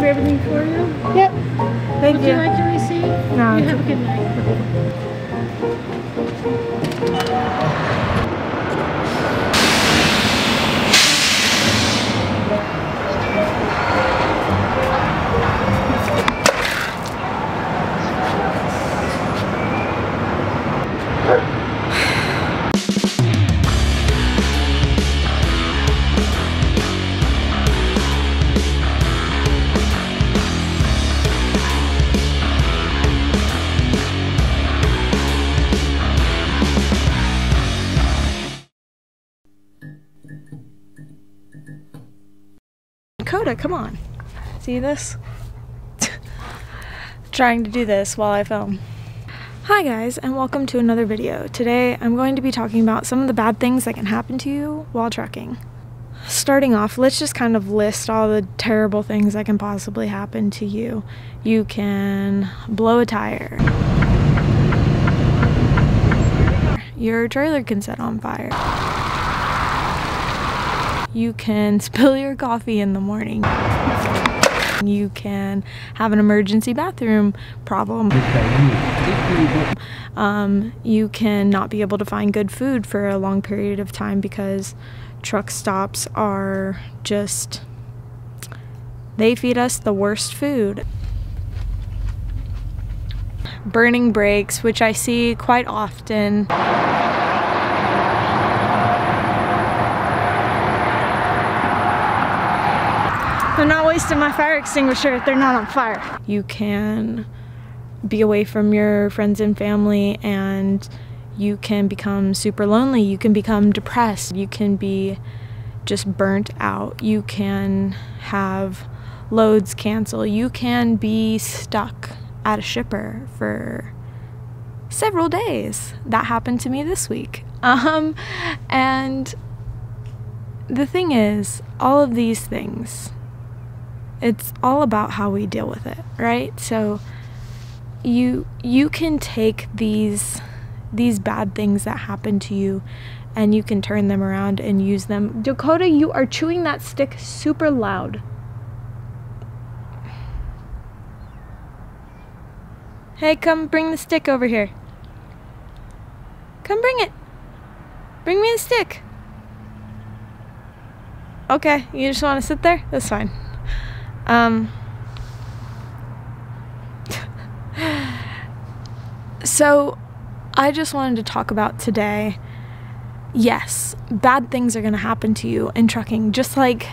Everything for you? Yep. Thank you. Would you like your receipt? No. You have a good night. Dakota, come on. See this? Trying to do this while I film. Hi guys, and welcome to another video. Today I'm going to be talking about some of the bad things that can happen to you while trucking. Starting off, let's just kind of list all the terrible things that can possibly happen to you. You can blow a tire. Your trailer can set on fire. You can spill your coffee in the morning. You can have an emergency bathroom problem. You can not be able to find good food for a long period of time because truck stops are just, they feed us the worst food. Burning brakes, which I see quite often. I'm not wasting my fire extinguisher if they're not on fire. You can be away from your friends and family and you can become super lonely. You can become depressed. You can be just burnt out. You can have loads cancel. You can be stuck at a shipper for several days. That happened to me this week. And the thing is, all of these things, it's all about how we deal with it, right? So you can take these bad things that happen to you and you can turn them around and use them. Dakota, you are chewing that stick super loud. Hey, come bring the stick over here. Come bring it. Bring me the stick. Okay, you just want to sit there? That's fine. So I just wanted to talk about today, yes, bad things are going to happen to you in trucking, just like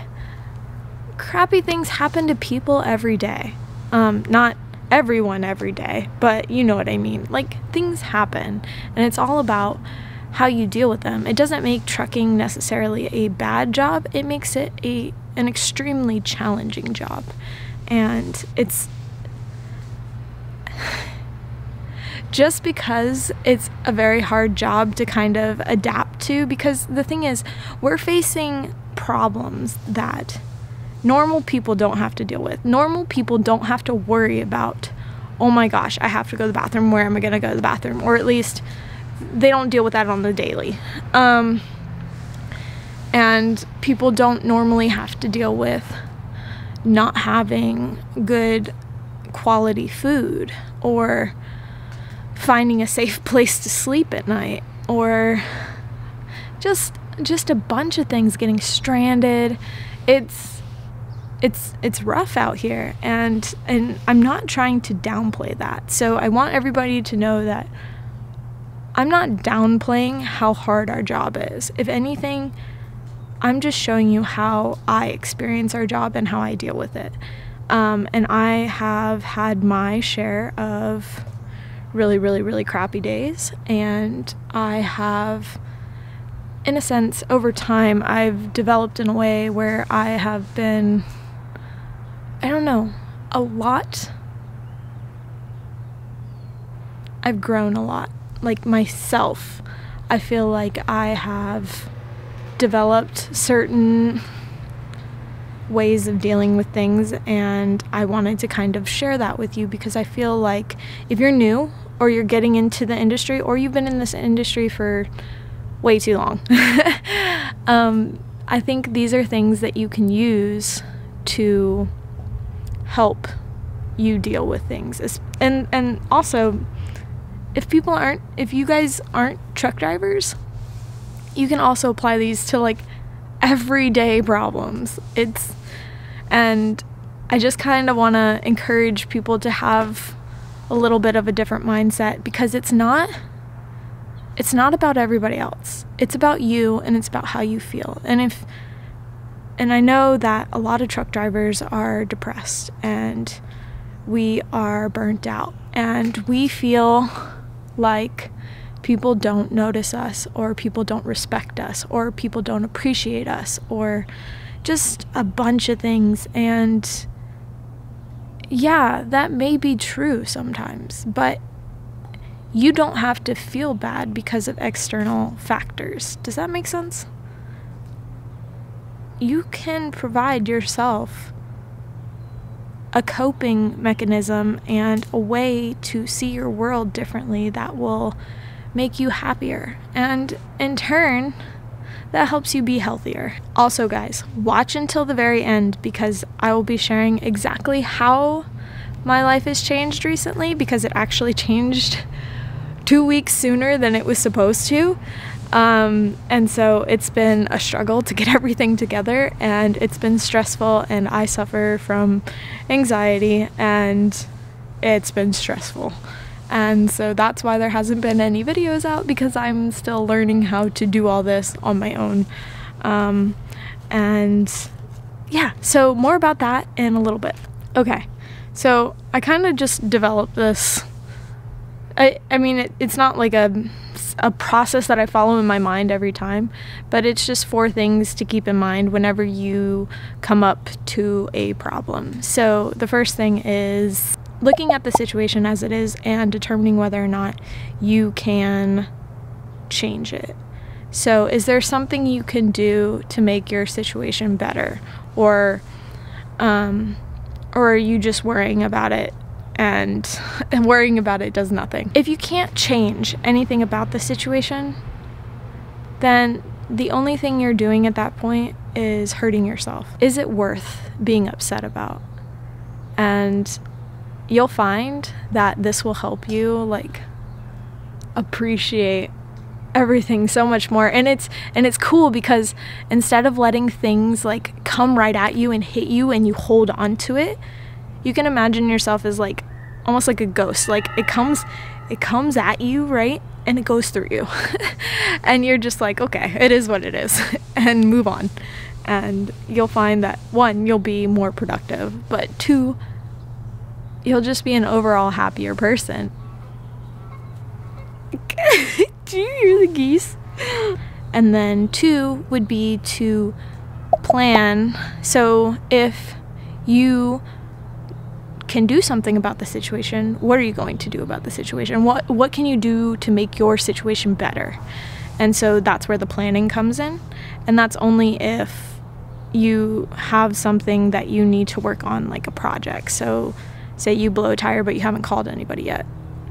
crappy things happen to people every day. Not everyone every day, but you know what I mean. Like, things happen and it's all about how you deal with them. It doesn't make trucking necessarily a bad job. It makes it an extremely challenging job. And it's just because it's a very hard job to kind of adapt to, because the thing is, we're facing problems that normal people don't have to deal with. Normal people don't have to worry about, oh my gosh, I have to go to the bathroom, where am I gonna go to the bathroom? Or at least they don't deal with that on the daily. And people don't normally have to deal with not having good quality food, or finding a safe place to sleep at night, or just a bunch of things, getting stranded. It's rough out here, and I'm not trying to downplay that. So I want everybody to know that I'm not downplaying how hard our job is. If anything, I'm just showing you how I experience our job and how I deal with it. And I have had my share of really, really, really crappy days, and I have, in a sense, over time, I've developed in a way where I have been, I don't know, I've grown a lot. like myself, I feel like I have developed certain ways of dealing with things, and I wanted to kind of share that with you because I feel like if you're new or you're getting into the industry or you've been in this industry for way too long, I think these are things that you can use to help you deal with things. And also, if you guys aren't truck drivers, you can also apply these to like everyday problems. And I just kind of want to encourage people to have a little bit of a different mindset, because it's not about everybody else. It's about you, and it's about how you feel. And I know that a lot of truck drivers are depressed, and we are burnt out, and we feel like people don't notice us, or people don't respect us, or people don't appreciate us, or just a bunch of things. And yeah, that may be true sometimes, but you don't have to feel bad because of external factors. Does that make sense? You can provide yourself a coping mechanism and a way to see your world differently that will make you happier, and in turn that helps you be healthier. Also, guys, watch until the very end, because I will be sharing exactly how my life has changed recently, because it actually changed 2 weeks sooner than it was supposed to. And so it's been a struggle to get everything together, and it's been stressful, and I suffer from anxiety, and it's been stressful. And so that's why there hasn't been any videos out, because I'm still learning how to do all this on my own. And yeah, so more about that in a little bit. Okay, so I kind of just developed this. I mean, it's not like a process that I follow in my mind every time, but it's just 4 things to keep in mind whenever you come up to a problem. So the first thing is looking at the situation as it is and determining whether or not you can change it. So is there something you can do to make your situation better, or are you just worrying about it, and worrying about it does nothing? If you can't change anything about the situation, then the only thing you're doing at that point is hurting yourself. Is it worth being upset about? And you'll find that this will help you like appreciate everything so much more. And it's cool, because instead of letting things like come right at you and hit you and you hold on to it, you can imagine yourself as like almost like a ghost. Like it comes at you, right? And it goes through you. And you're just like, okay, it is what it is, and move on. And you'll find that 1, you'll be more productive, but 2, you'll just be an overall happier person. Do you hear the geese? And then 2 would be to plan. So if you can do something about the situation, what are you going to do about the situation? What can you do to make your situation better? And so that's where the planning comes in. And that's only if you have something that you need to work on, like a project. So say you blow a tire, but you haven't called anybody yet.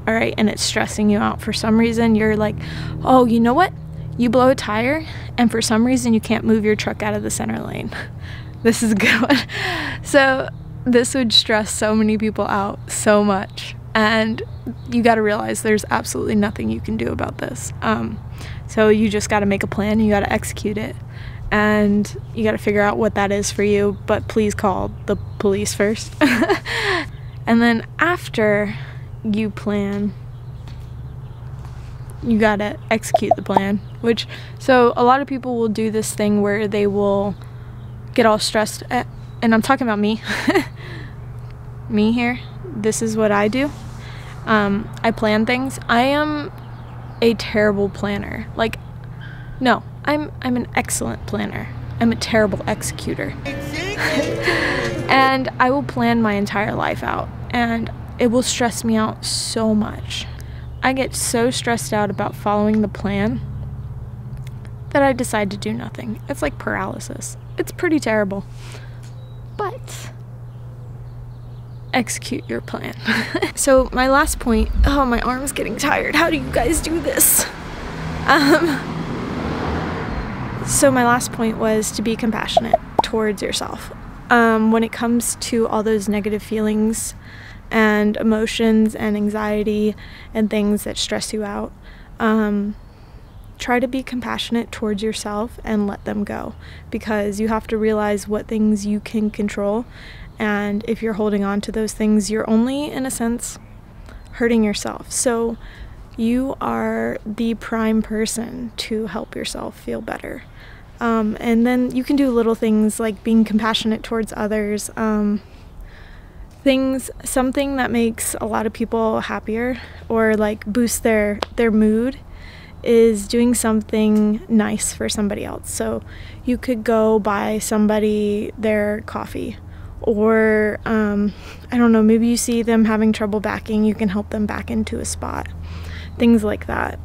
All right. And it's stressing you out for some reason. You're like, oh, you know what? You blow a tire, and for some reason you can't move your truck out of the center lane. This is a good one. So this would stress so many people out so much. And you got to realize there's absolutely nothing you can do about this. So you just got to make a plan. You got to execute it. And you got to figure out what that is for you. But please call the police first. And then after you plan, you got to execute the plan. So a lot of people will do this thing where they will get all stressed. And I'm talking about me. Me here. This is what I do. I plan things. I am a terrible planner. Like, no, I'm an excellent planner. I'm a terrible executor. And I will plan my entire life out, and it will stress me out so much. I get so stressed out about following the plan that I decide to do nothing. It's like paralysis. It's pretty terrible. But execute your plan. So my last point, oh, my arm's getting tired. How do you guys do this? So my last point was to be compassionate towards yourself. When it comes to all those negative feelings and emotions and anxiety and things that stress you out, try to be compassionate towards yourself and let them go, because you have to realize what things you can control, and if you're holding on to those things, you're only, in a sense, hurting yourself. So you are the prime person to help yourself feel better. And then you can do little things like being compassionate towards others. Something that makes a lot of people happier or like boost their mood is doing something nice for somebody else. So you could go buy somebody their coffee, or I don't know, maybe you see them having trouble backing, you can help them back into a spot, things like that.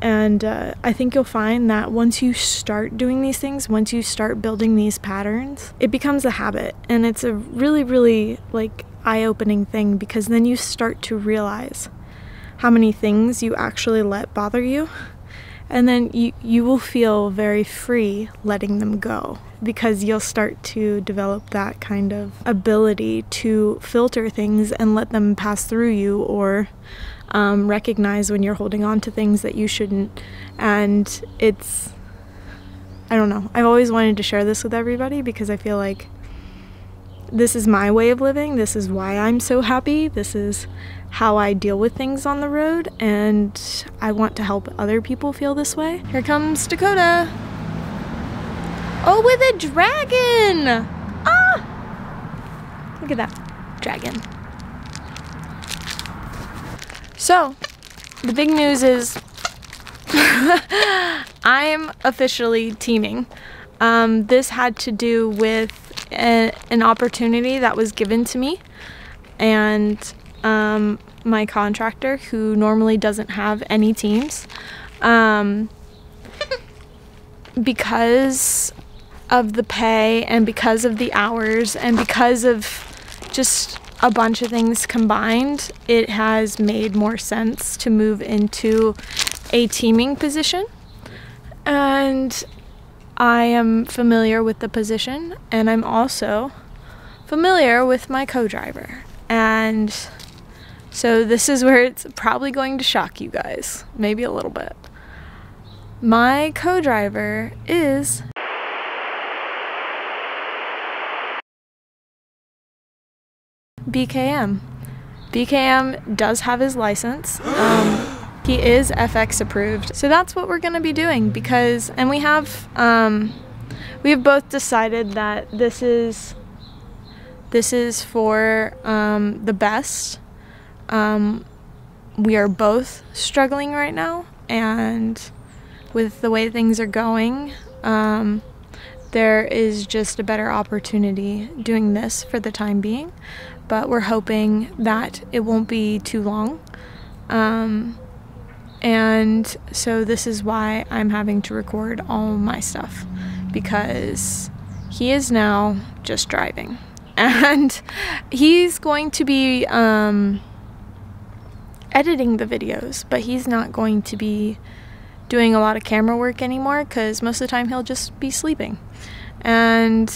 And I think you'll find that once you start doing these things, once you start building these patterns, it becomes a habit, and it's a really, really like eye-opening thing, because then you start to realize how many things you actually let bother you, and then you will feel very free letting them go, because you'll start to develop that kind of ability to filter things and let them pass through you, or recognize when you're holding on to things that you shouldn't. And it's, I don't know, I've always wanted to share this with everybody, because I feel like this is my way of living. This is why I'm so happy. This is how I deal with things on the road, and I want to help other people feel this way. Here comes Dakota. Oh, with a dragon! Ah! Look at that dragon. So, the big news is I'm officially teaming. This had to do with an opportunity that was given to me, and my contractor, who normally doesn't have any teams, because of the pay and because of the hours and because of just a bunch of things combined, it has made more sense to move into a teaming position. And I am familiar with the position, and I'm also familiar with my co-driver. And so this is where it's probably going to shock you guys, maybe a little bit. My co-driver is BKM. BKM does have his license. He is FX approved. So that's what we're going to be doing, because, and we have both decided that this is for the best. We are both struggling right now, and with the way things are going, there is just a better opportunity doing this for the time being, but we're hoping that it won't be too long. And so this is why I'm having to record all my stuff, because he is now just driving, and he's going to be editing the videos, but he's not going to be doing a lot of camera work anymore, because most of the time he'll just be sleeping. And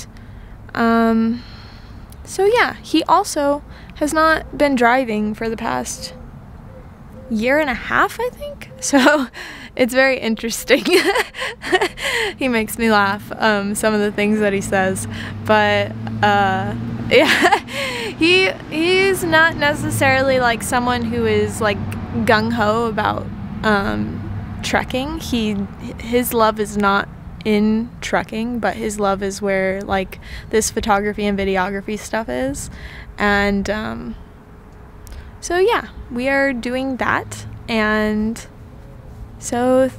so yeah, he also has not been driving for the past year and a half, I think. So it's very interesting. He makes me laugh, some of the things that he says, but yeah, he's not necessarily like someone who is like gung-ho about trekking. His love is not in trekking, but his love is where like this photography and videography stuff is. And so yeah, we are doing that, and so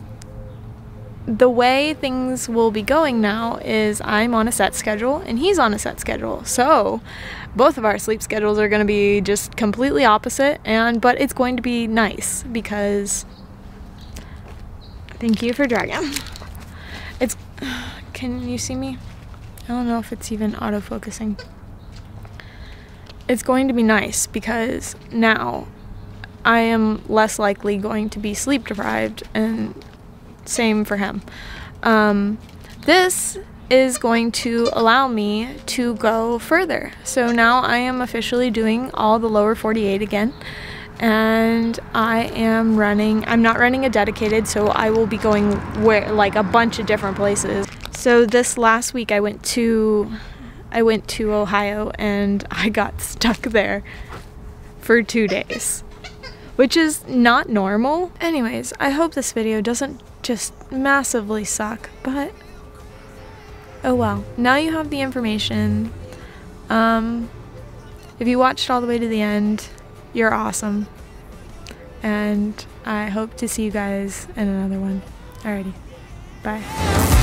the way things will be going now is I'm on a set schedule and he's on a set schedule. So both of our sleep schedules are going to be just completely opposite, but it's going to be nice because thank you for dragging. Can you see me? I don't know if it's even autofocusing. It's going to be nice because now I am less likely going to be sleep deprived, and same for him. This is going to allow me to go further. So now I am officially doing all the lower 48 again, and I'm not running a dedicated, so I will be going like a bunch of different places. So this last week I went to Ohio and I got stuck there for 2 days, which is not normal. Anyways, I hope this video doesn't just massively suck, but oh well. Now you have the information. If you watched all the way to the end, you're awesome. And I hope to see you guys in another one. Alrighty, bye.